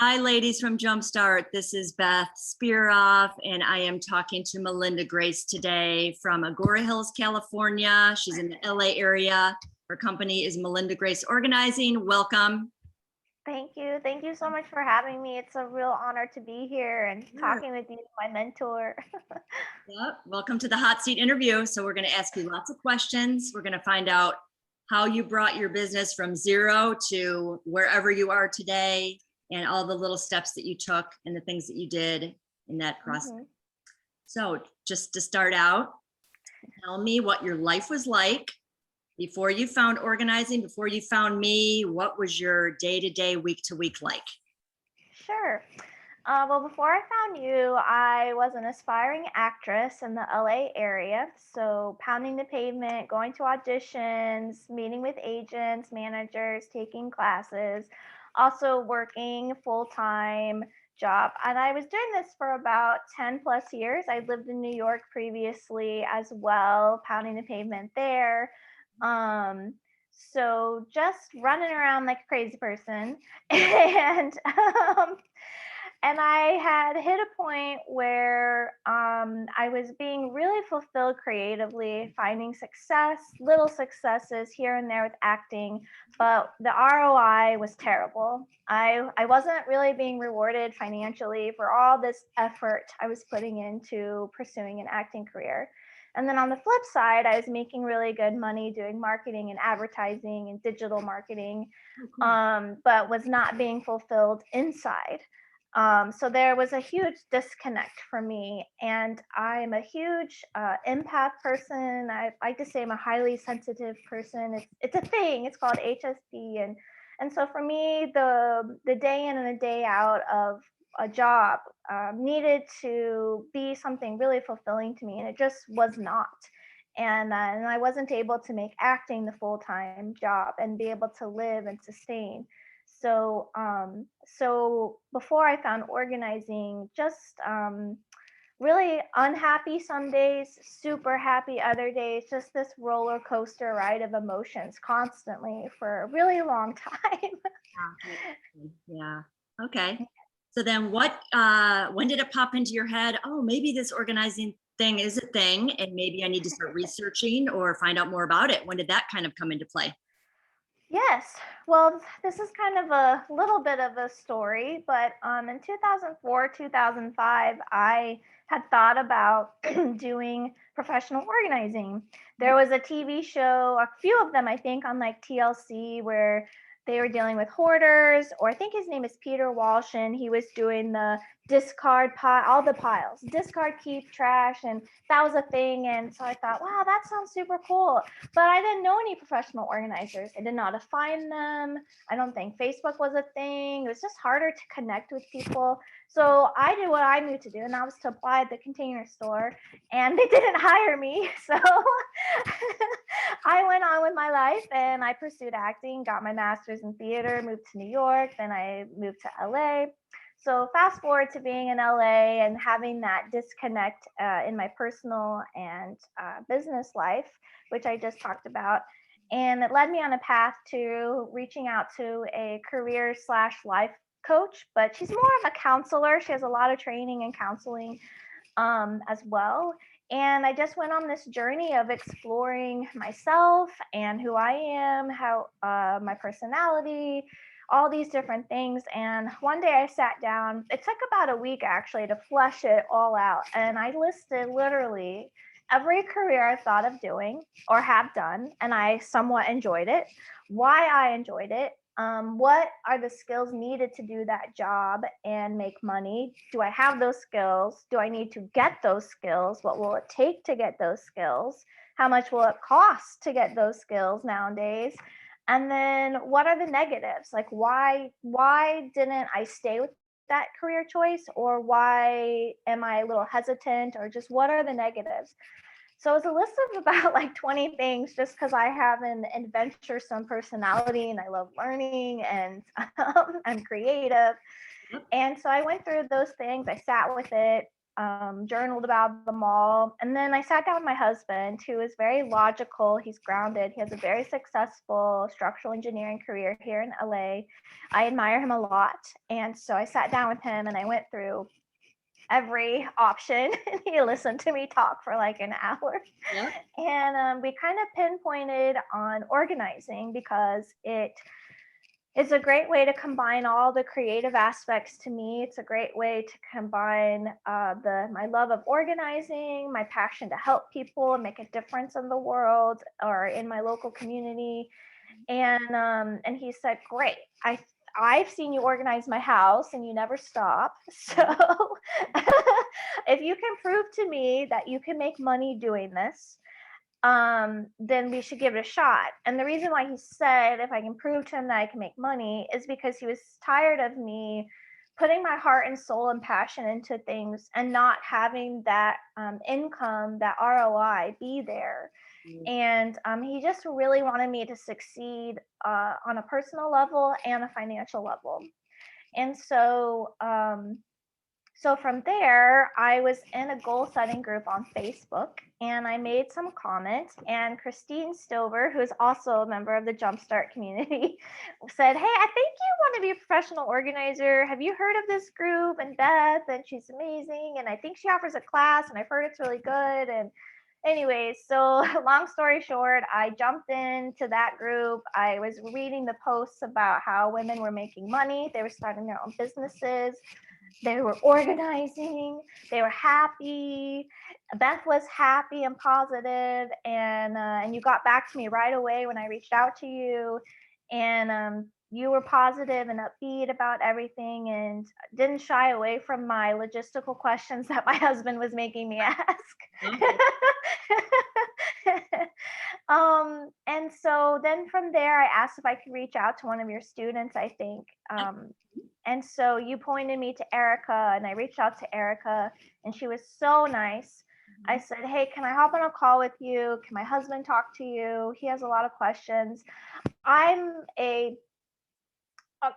Hi, ladies from Jumpstart. This is Beth Spiroff, and I am talking to Melinda Grace today from Agora Hills, California. She's in the LA area. Her company is Melinda Grace Organizing. Welcome. Thank you. Thank you so much for having me. It's a real honor to be here and talking with you, my mentor. Yep. Welcome to the hot seat interview. So we're going to ask you lots of questions. We're going to find out how you brought your business from zero to wherever you are today, and all the little steps that you took and the things that you did in that process. Mm-hmm. So just to start out, tell me what your life was like before you found organizing, before you found me. What was your day-to-day, week-to-week like? Sure. Well, before I found you, I was an aspiring actress in the LA area. So pounding the pavement, going to auditions, meeting with agents, managers, taking classes, also working full-time job. And I was doing this for about 10 plus years. I lived in New York previously as well, pounding the pavement there. So just running around like a crazy person. And I had hit a point where I was being really fulfilled creatively, finding success, little successes here and there with acting, but the ROI was terrible. I wasn't really being rewarded financially for all this effort I was putting into pursuing an acting career. And then on the flip side, I was making really good money doing marketing and advertising and digital marketing, but was not being fulfilled inside. So there was a huge disconnect for me, and I'm a huge empath person. I like to say I'm a highly sensitive person. It's a thing. It's called HSP, and so for me, the day in and the day out of a job needed to be something really fulfilling to me, and it just was not. And I wasn't able to make acting the full-time job and be able to live and sustain. So before I found organizing, just really unhappy some days, super happy other days, just this roller coaster ride of emotions constantly for a really long time. Yeah. Okay. So then when did it pop into your head? Oh, maybe this organizing thing is a thing, and maybe I need to start researching or find out more about it. When did that kind of come into play? Yes, well, this is kind of a little bit of a story, but in 2004, 2005, I had thought about doing professional organizing. There was a TV show, a few of them, I think, on like TLC, where they were dealing with hoarders, or I think his name is Peter Walsh, and he was doing the discard all the piles, discard, keep, trash, and that was a thing. And so I thought, wow, that sounds super cool. But I didn't know any professional organizers. I didn't know how to find them. I don't think Facebook was a thing. It was just harder to connect with people. So I did what I knew to do, and that was to apply at the Container Store, and they didn't hire me. So I went on with my life, and I pursued acting, got my master's in theater, moved to New York, then I moved to LA. So fast forward to being in LA and having that disconnect in my personal and business life, which I just talked about. And it led me on a path to reaching out to a career/life coach, but she's more of a counselor. She has a lot of training and counseling as well. And I just went on this journey of exploring myself and who I am, how my personality, all these different things. And one day I sat down, it took about a week actually to flesh it all out. And I listed literally every career I thought of doing or have done, and I somewhat enjoyed it, why I enjoyed it, what are the skills needed to do that job and make money? Do I have those skills? Do I need to get those skills? What will it take to get those skills? How much will it cost to get those skills nowadays? And then what are the negatives? Like why didn't I stay with that career choice, or why am I a little hesitant, or just what are the negatives? So it's a list of about like 20 things, just because I have an adventuresome personality and I love learning, and I'm creative. And so I went through those things. I sat with it. journaled about them all. And then I sat down with my husband, who is very logical. He's grounded. He has a very successful structural engineering career here in LA. I admire him a lot. And so I sat down with him and I went through every option and he listened to me talk for like an hour. Yep. And we kind of pinpointed on organizing because it's a great way to combine all the creative aspects to me. It's a great way to combine my love of organizing, my passion to help people and make a difference in the world or in my local community. And he said, great, I've seen you organize my house and you never stop. So if you can prove to me that you can make money doing this, then we should give it a shot. And the reason why he said, if I can prove to him that I can make money, is because he was tired of me putting my heart and soul and passion into things and not having that income, that ROI be there. And he just really wanted me to succeed on a personal level and a financial level. And so from there, I was in a goal setting group on Facebook and I made some comments. And Christine Stover, who is also a member of the Jumpstart community, said, hey, I think you want to be a professional organizer. Have you heard of this group? And Beth, and she's amazing. And I think she offers a class and I've heard it's really good. And anyways, so long story short, I jumped into that group. I was reading the posts about how women were making money. They were starting their own businesses. They were organizing. They were happy. Beth was happy and positive, and you got back to me right away when I reached out to you, and you were positive and upbeat about everything, and didn't shy away from my logistical questions that my husband was making me ask. Okay. And so then from there, I asked if I could reach out to one of your students, I think. And so you pointed me to Erica, and I reached out to Erica, and she was so nice. I said, hey, can I hop on a call with you? Can my husband talk to you? He has a lot of questions. I'm a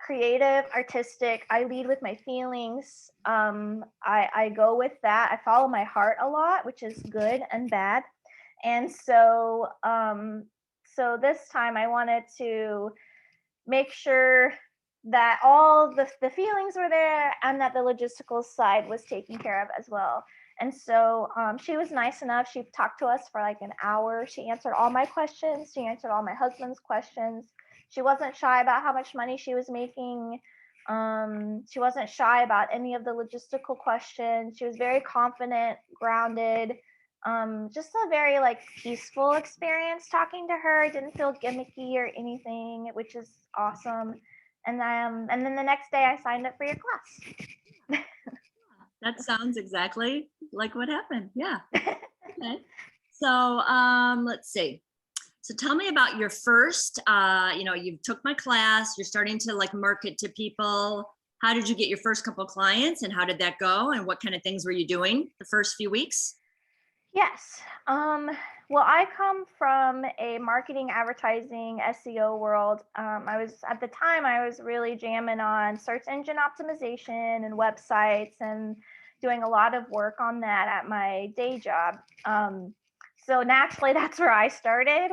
creative, artistic. I lead with my feelings. I go with that. I follow my heart a lot, which is good and bad. And so this time I wanted to make sure that all the feelings were there and that the logistical side was taken care of as well. And so she was nice enough. She talked to us for like an hour. She answered all my questions. She answered all my husband's questions. She wasn't shy about how much money she was making. She wasn't shy about any of the logistical questions. She was very confident, grounded. Just a very like peaceful experience talking to her. It didn't feel gimmicky or anything, which is awesome. And then the next day I signed up for your class. That sounds exactly like what happened. Yeah. Okay. So let's see. So tell me about your first, you took my class, you're starting to like market to people. How did you get your first couple clients and how did that go? And what kind of things were you doing the first few weeks? Yes. Well, I come from a marketing, advertising, SEO world. I was really jamming on search engine optimization and websites and doing a lot of work on that at my day job. So naturally, that's where I started.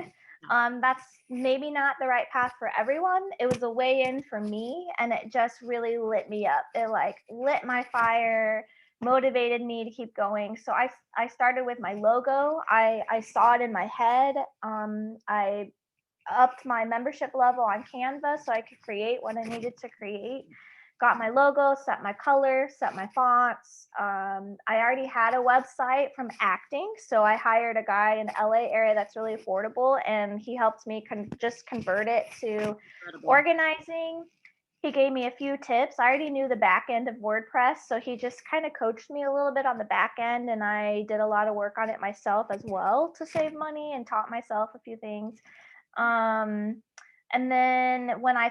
That's maybe not the right path for everyone. It was a way in for me, and it just really lit me up. It like lit my fire, motivated me to keep going. So I started with my logo. I saw it in my head. I upped my membership level on Canva so I could create what I needed to create. Got my logo, set my color, set my fonts. I already had a website from acting, so I hired a guy in the LA area that's really affordable, and he helped me just convert it to organizing. He gave me a few tips. I already knew the back end of WordPress, so he just kind of coached me a little bit on the back end, and I did a lot of work on it myself as well to save money and taught myself a few things. And then when I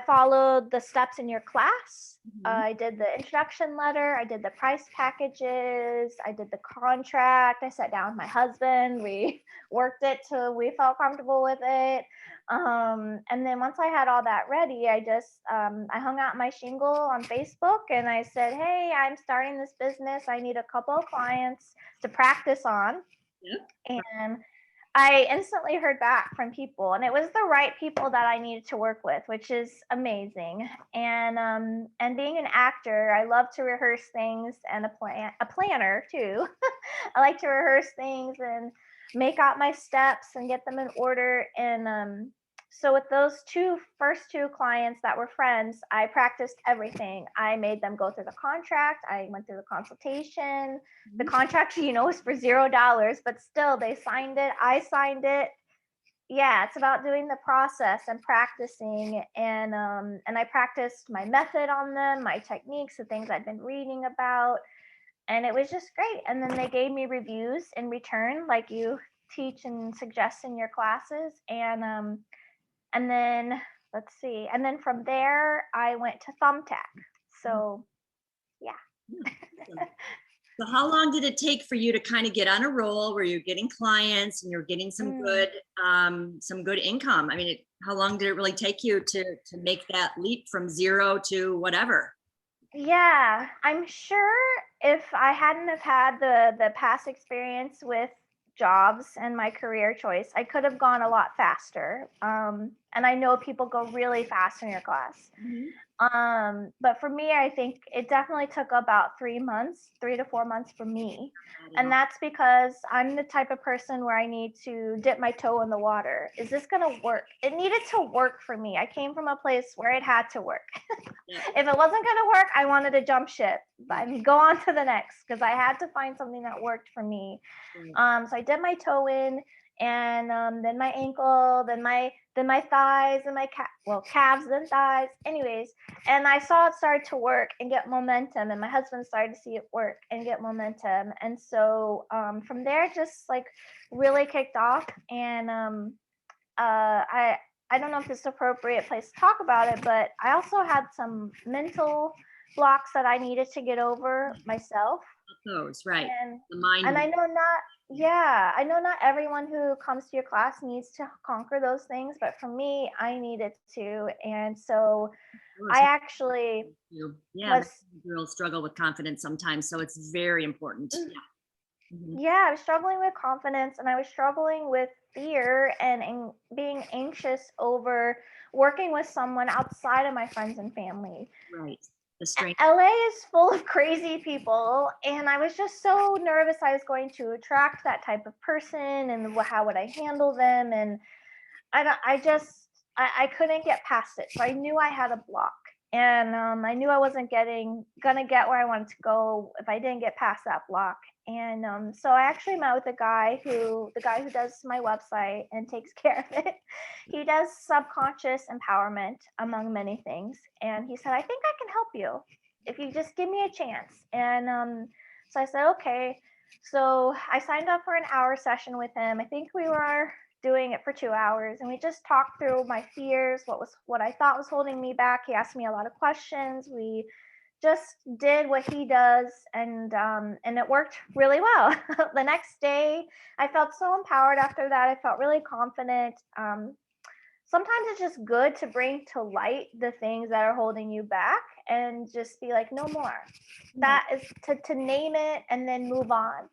followed the steps in your class. I did the introduction letter, I did the price packages, I did the contract, I sat down with my husband, we worked it till we felt comfortable with it. And then once I had all that ready, I just I hung out my shingle on Facebook and I said, "Hey, I'm starting this business. I need a couple of clients to practice on." Yeah. And I instantly heard back from people, and it was the right people that I needed to work with, which is amazing. And being an actor, I love to rehearse things, and a planner too. I like to rehearse things and make out my steps and get them in order. And so with those first two clients that were friends, I practiced everything. I made them go through the contract. I went through the consultation. The contract, was for $0, but still they signed it. I signed it. Yeah, it's about doing the process and practicing. And I practiced my method on them, my techniques, the things I'd been reading about, and it was just great. And then they gave me reviews in return, like you teach and suggest in your classes. And then let's see. And then from there, I went to Thumbtack. So yeah. Yeah. So how long did it take for you to kind of get on a roll where you're getting clients and you're getting some good income? I mean, how long did it really take you to make that leap from 0 to whatever? Yeah, I'm sure if I hadn't have had the past experience with jobs and my career choice, I could have gone a lot faster. And I know people go really fast in your class. But for me, I think it definitely took about 3 months, 3 to 4 months for me. And that's because I'm the type of person where I need to dip my toe in the water. Is this going to work? It needed to work for me. I came from a place where it had to work. If it wasn't going to work, I wanted to jump ship and go on to the next because I had to find something that worked for me. So I dipped my toe in, and then my ankle, then my thighs, and my calves, then thighs. Anyways, and I saw it start to work and get momentum, and my husband started to see it work and get momentum. And so from there, it just like really kicked off. And I don't know if it's the appropriate place to talk about it, but I also had some mental blocks that I needed to get over myself. Those, right. And The mind. and I know not everyone who comes to your class needs to conquer those things, but for me, I needed to. And so I actually Yeah, was, girls struggle with confidence sometimes, so it's very important. yeah, I was struggling with confidence, and I was struggling with fear and being anxious over working with someone outside of my friends and family. Right. The strength. LA is full of crazy people, and I was just so nervous I was going to attract that type of person, and how would I handle them? And I couldn't get past it. So I knew I had a block, and I knew I wasn't gonna get where I wanted to go if I didn't get past that block. And so I actually met with the guy who does my website and takes care of it. He does subconscious empowerment, among many things. And he said, "I think I can help you if you just give me a chance." And so I said, okay. So I signed up for an hour session with him. I think we were doing it for 2 hours, and we just talked through my fears, what I thought was holding me back. He asked me a lot of questions. We just did what he does, and it worked really well. The next day, I felt so empowered after that. I felt really confident. Sometimes it's just good to bring to light the things that are holding you back and just be like, no more. That is to name it and then move on.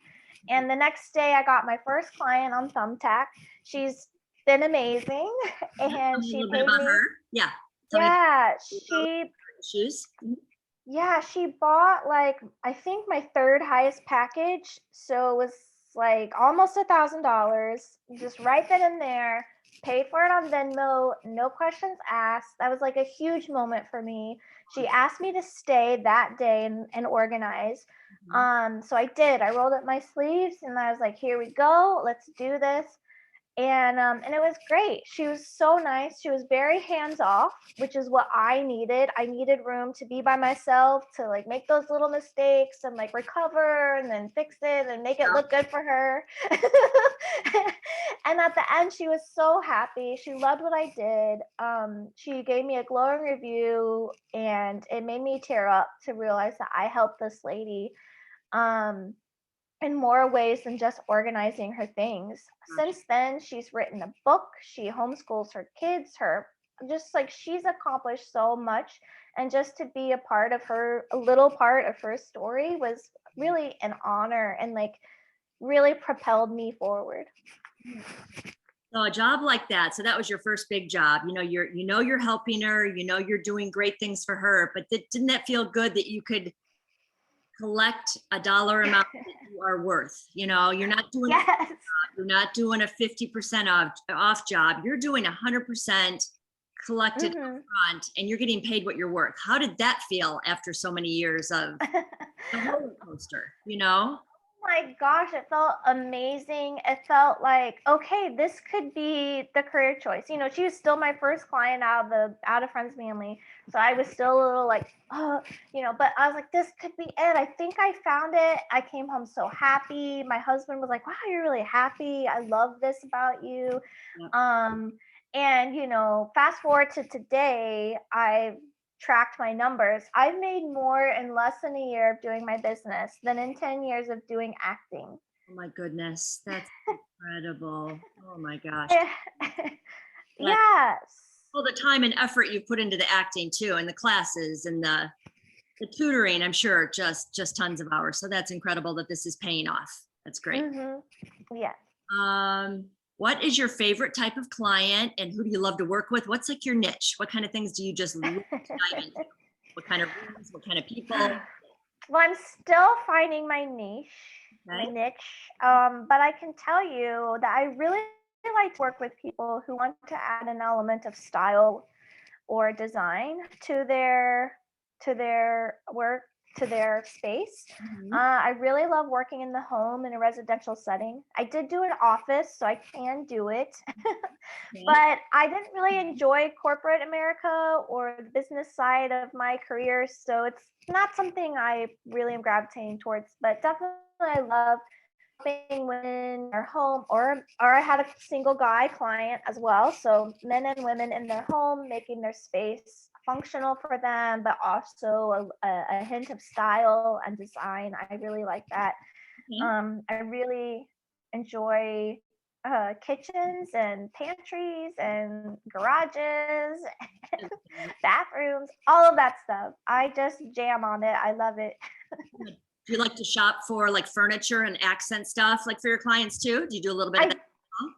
And the next day, I got my first client on Thumbtack. She's been amazing, and she paid me. Her. Yeah. Yeah, shoes. Yeah, she bought like I think my third highest package, so it was like almost $1,000. Just right then and there, paid for it on Venmo, no questions asked. That was like a huge moment for me. She asked me to stay that day and organize. So I did. I rolled up my sleeves and I was like, "Here we go. Let's do this." And it was great. She was so nice. She was very hands off, which is what I needed. I needed room to be by myself, to like make those little mistakes and like recover and then fix it and make it look good for her. And at the end, she was so happy. She loved what I did. She gave me a glowing review, and it made me tear up to realize that I helped this lady. in more ways than just organizing her things. Since then, she's written a book, she homeschools her kids, just like she's accomplished so much. And just to be a little part of her story was really an honor and like really propelled me forward. So a job like that, so that was your first big job. You're helping her, you're doing great things for her, but didn't that feel good that you could collect a dollar amount that you are worth? You're not doing Yes. you're not doing a 50% off job. You're doing 100% collected Mhm. upfront, and you're getting paid what you're worth. How did that feel after so many years of the roller coaster? My gosh, it felt amazing. It felt like, okay, this could be the career choice. She was still my first client out of friends family. So I was still a little like, oh, but I was like, this could be it. I think I found it. I came home so happy. My husband was like, wow, you're really happy. I love this about you. Yeah. And fast forward to today, I tracked my numbers. I've made more in less than a year of doing my business than in 10 years of doing acting. Oh my goodness, that's incredible. Oh my gosh. Yes. All the time and effort you put into the acting too, and the classes and the tutoring, I'm sure just tons of hours. So that's incredible that this is paying off. That's great. Mm-hmm. Yeah. What is your favorite type of client, and who do you love to work with? What's like your niche? What kind of things do you just love to dive into? What kind of rooms? What kind of people? Well, I'm still finding my niche, Okay. but I can tell you that I really like to work with people who want to add an element of style or design to their work, to their space. Mhm. I really love working in the home in a residential setting. I did do an office, so I can do it. Okay. But I didn't really enjoy corporate America or the business side of my career, so it's not something I really am gravitating towards. But definitely, I love helping women in their home, or I had a single guy client as well. So men and women in their home, making their space functional for them, but also a hint of style and design. I really like that. Okay. I really enjoy kitchens and pantries and garages, bathrooms, all of that stuff. I just jam on it. I love it. Good. Do you like to shop for like furniture and accent stuff, like for your clients too? Do you do a little bit of I that?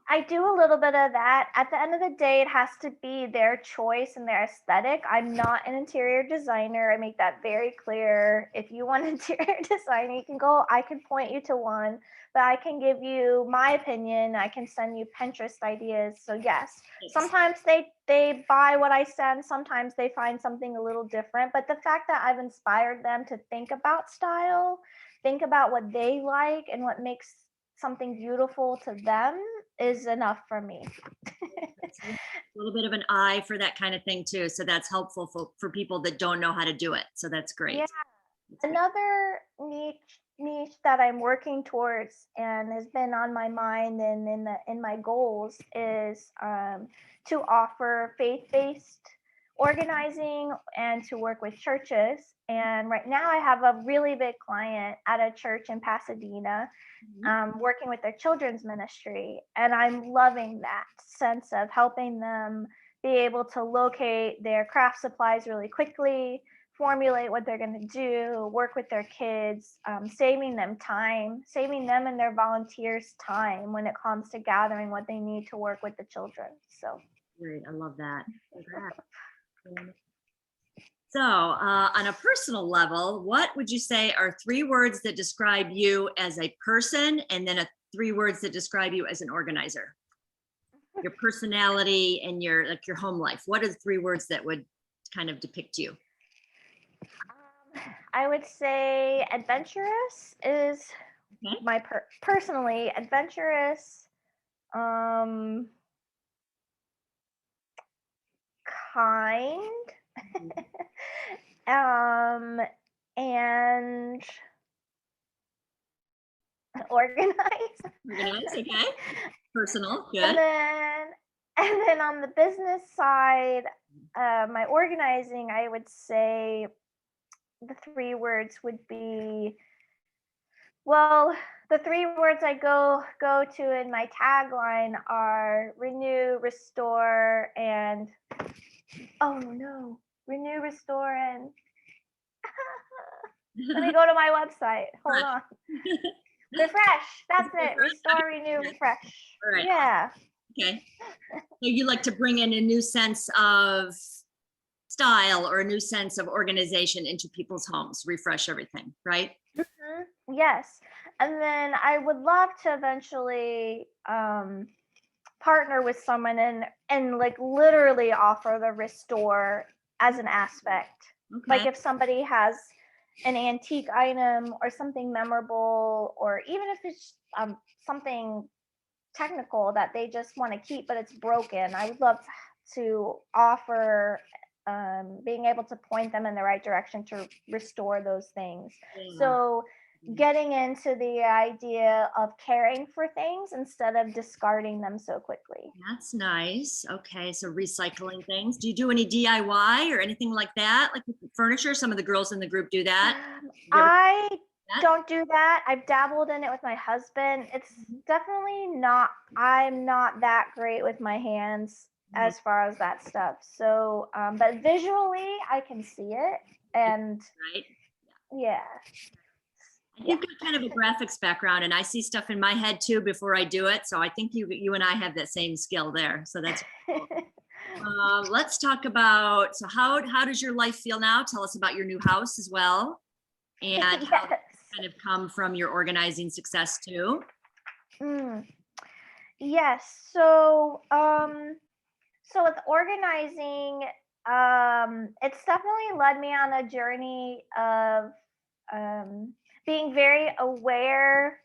I do a little bit of that. At the end of the day, it has to be their choice and their aesthetic. I'm not an interior designer. I make that very clear. If you want an interior designer, you can go, I can point you to one, but I can give you my opinion. I can send you Pinterest ideas. So yes, Yes. sometimes they buy what I send, sometimes they find something a little different, but the fact that I've inspired them to think about style, think about what they like and what makes something beautiful to them is enough for me. A little bit of an eye for that kind of thing too. So that's helpful for people that don't know how to do it. So that's Yeah. great. That's great. Another niche that I'm working towards and has been on my mind and in my goals is to offer faith-based organizing and to work with churches. And right now I have a really big client at a church in Pasadena, Mhm. working with their children's ministry. And I'm loving that sense of helping them be able to locate their craft supplies really quickly, formulate what they're going to do, work with their kids, saving them time, saving them and their volunteers time when it comes to gathering what they need to work with the children. So Great. I love that. Congrats. So, on a personal level, what would you say are 3 words that describe you as a person, and then 3 words that describe you as an organizer? Your personality and your home life. What are the 3 words that would kind of depict you? I would say adventurous is Okay. my personally adventurous, um, kind, um, and organized. Organized. Okay. Personal. And Good. then and then on the business side, my organizing, I would say the 3 words would be, well, the three words I go to in my tagline are renew, restore, and oh no, renew, restore, and let me go to my website. Hold on. Refresh. That's it. Restore, renew, refresh. All right. Yeah. Okay. So you like to bring in a new sense of style or a new sense of organization into people's homes, refresh everything, right? Yes. And then I would love to eventually partner with someone and like literally offer the restore as an aspect. Okay. Like if somebody has an antique item or something memorable, or even if it's something technical that they just want to keep but it's broken, I would love to offer being able to point them in the right direction to restore those things. Yeah. So getting into the idea of caring for things instead of discarding them so quickly. That's nice. Okay, so recycling things. Do you do any DIY or anything like that? Like with furniture? Some of the girls in the group do that. I that? don't do that. I've dabbled in it with my husband. It's definitely not, I'm not that great with my hands as far as that stuff. So, but visually I can see it, and Right. yeah. You've got kind of a graphics background, and I see stuff in my head too before I do it. So I think you and I have that same skill there. So that's cool. Let's talk about, so how does your life feel now? Tell us about your new house as well, and how that's kind of come from your organizing success too. Yes. So, so with organizing, it's definitely led me on a journey of being very aware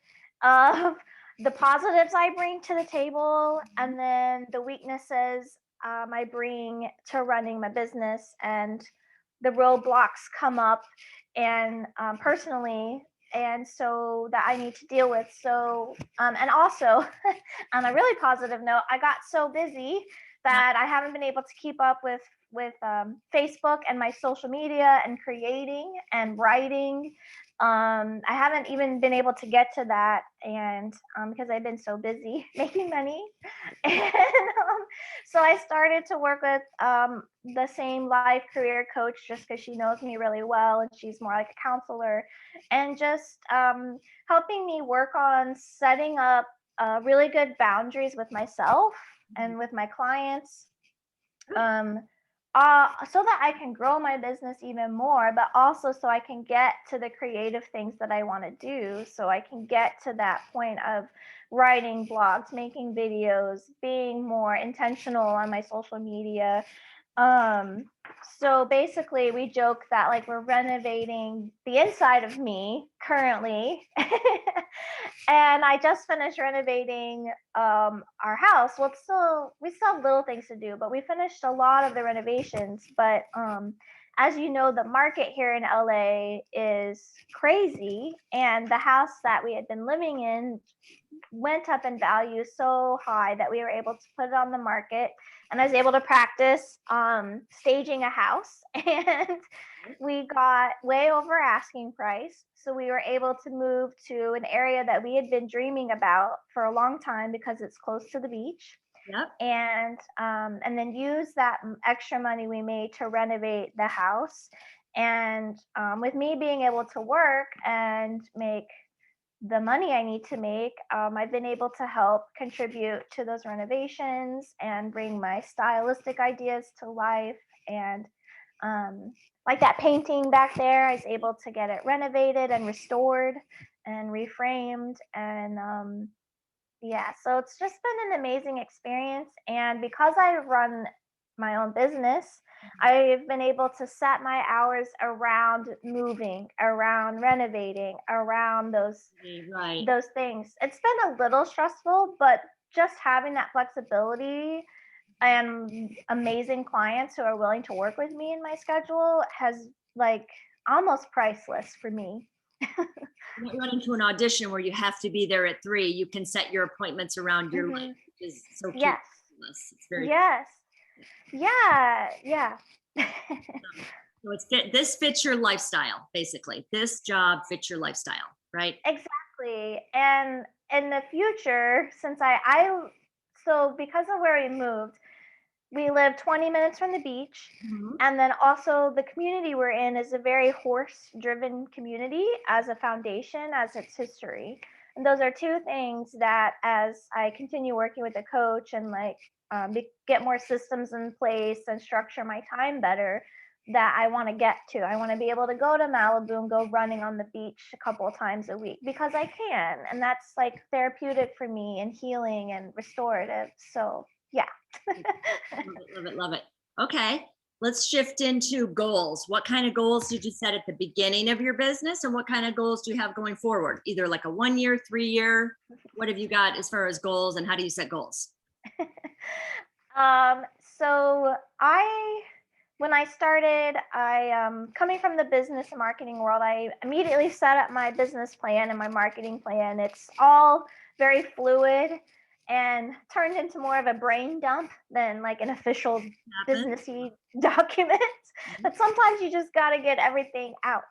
of the positives I bring to the table, and then the weaknesses I bring to running my business, and the roadblocks come up and personally, and so that I need to deal with. So, and also on a really positive note, I got so busy that I haven't been able to keep up with Facebook and my social media and creating and writing. I haven't even been able to get to that, and because I've been so busy making money. And so I started to work with the same life career coach just because she knows me really well, and she's more like a counselor, and just helping me work on setting up really good boundaries with myself and with my clients, so that I can grow my business even more, but also so I can get to the creative things that I want to do. So I can get to that point of writing blogs, making videos, being more intentional on my social media. So basically we joke that like we're renovating the inside of me currently. And I just finished renovating our house. Well, we still have little things to do, but we finished a lot of the renovations. But as you know, the market here in LA is crazy, and the house that we had been living in went up in value so high that we were able to put it on the market, and I was able to practice staging a house, and we got way over asking price. So we were able to move to an area that we had been dreaming about for a long time because it's close to the beach. Yep. And then use that extra money we made to renovate the house. And with me being able to work and make the money I need to make, I've been able to help contribute to those renovations and bring my stylistic ideas to life. And like that painting back there, I was able to get it renovated and restored and reframed. And yeah, so it's just been an amazing experience. And because I run my own business, I've been able to set my hours around moving, around renovating, around those things. It's been a little stressful, but just having that flexibility and amazing clients who are willing to work with me in my schedule has like almost priceless for me. You don't run into an audition where you have to be there at 3. You can set your appointments around your life, which is so cute. Yes. It's very cool. Yeah. So this fits your lifestyle, basically. This job fits your lifestyle, right? Exactly. Exactly. And in the future, since so because of where we moved, we live 20 minutes from the beach. Mhm. And then also the community we're in is a very horse driven community as a foundation, as its history. And those are two things that as I continue working with a coach and like get more systems in place and structure my time better, that I want to get to. I want to be able to go to Malibu and go running on the beach a couple of times a week because I can. And that's like therapeutic for me and healing and restorative. So, yeah. Love it, love it, love it. Okay, let's shift into goals. What kind of goals did you set at the beginning of your business, and what kind of goals do you have going forward? Either like a 1 year, 3 year. What have you got as far as goals, and how do you set goals? So when I started, coming from the business and marketing world, I immediately set up my business plan and my marketing plan. It's all very fluid and turned into more of a brain dump than like an official Happen? businessy document. But sometimes you just got to get everything out.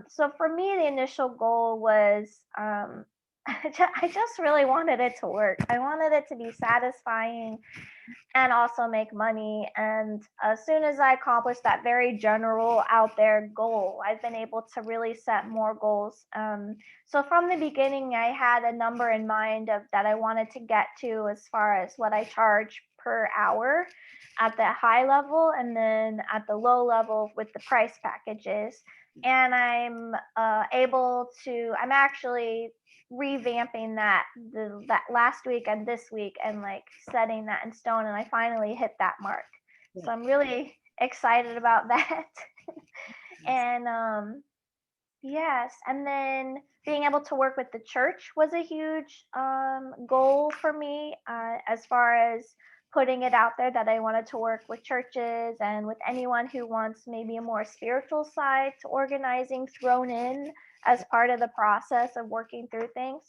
So for me, the initial goal was I just really wanted it to work. I wanted it to be satisfying and also make money. And as soon as I accomplished that very general out there goal, I've been able to really set more goals. So from the beginning, I had a number in mind of that I wanted to get to as far as what I charge per hour at the high level and then at the low level with the price packages. And I'm I'm actually revamping that last week and this week and like setting that in stone, and I finally hit that mark. Yeah. So I'm really excited about that. And yes, and then being able to work with the church was a huge goal for me, as far as putting it out there that I wanted to work with churches and with anyone who wants maybe a more spiritual side to organizing thrown in as part of the process of working through things.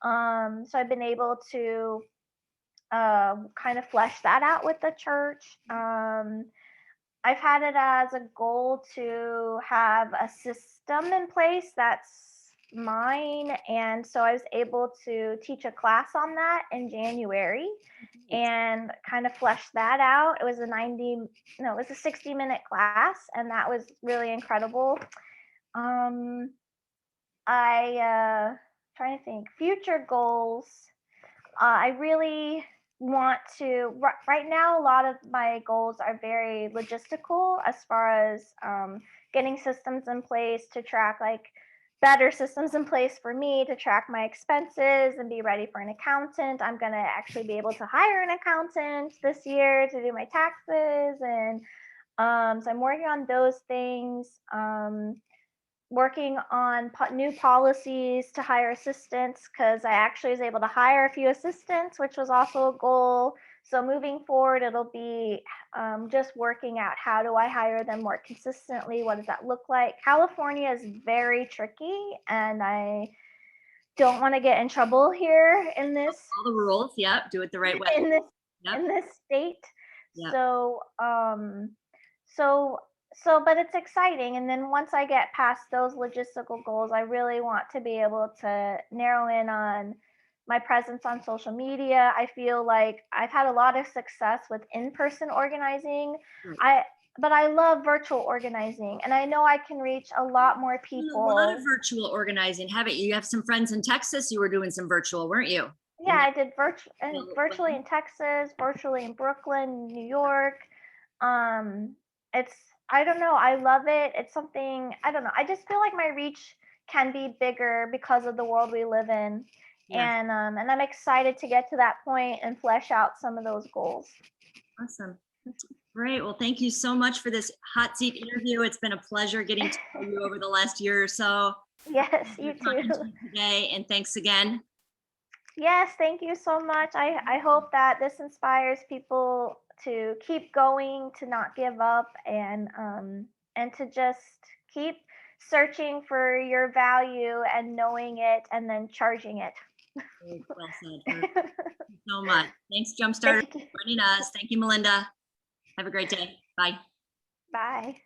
So I've been able to kind of flesh that out with the church. I've had it as a goal to have a system in place that's mine. And so I was able to teach a class on that in January and kind of flesh that out. It was it was a 60-minute class, and that was really incredible. Trying to think future goals. I really want to right now a lot of my goals are very logistical as far as getting systems in place to track, like better systems in place for me to track my expenses and be ready for an accountant. I'm going to actually be able to hire an accountant this year to do my taxes, and so I'm working on those things. Working on new policies to hire assistants, because I actually was able to hire a few assistants, which was also a goal. So moving forward, it'll be just working out how do I hire them more consistently? What does that look like? California is very tricky, and I don't want to get in trouble here in this All the rules. Yep. Do it the right way. in this Yep. in this state. Yep. So but it's exciting. And then once I get past those logistical goals, I really want to be able to narrow in on my presence on social media. I feel like I've had a lot of success with in-person organizing. Right. But I love virtual organizing, and I know I can reach a lot more A lot of people. virtual organizing, haven't you? You have some friends in Texas. You were doing some virtual, weren't you? Yeah, And I did virtually well, in Texas, virtually in Brooklyn, New York. Um, it's I don't know. I love it. It's something I don't know. I just feel like my reach can be bigger because of the world we live in, yeah. and I'm excited to get to that point and flesh out some of those goals. Awesome. Great. Well, thank you so much for this hot seat interview. It's been a pleasure getting to know you over the last year or so. Yes, you Talking too. to you today, and thanks again. Yes, thank you so much. I hope that this inspires people to keep going, to not give up, and to just keep searching for your value and knowing it and then charging it. Well said. Thank you so much. Thanks, Jumpstarter, Thank you. for joining us. Thank you, Melinda. Have a great day. Bye. Bye.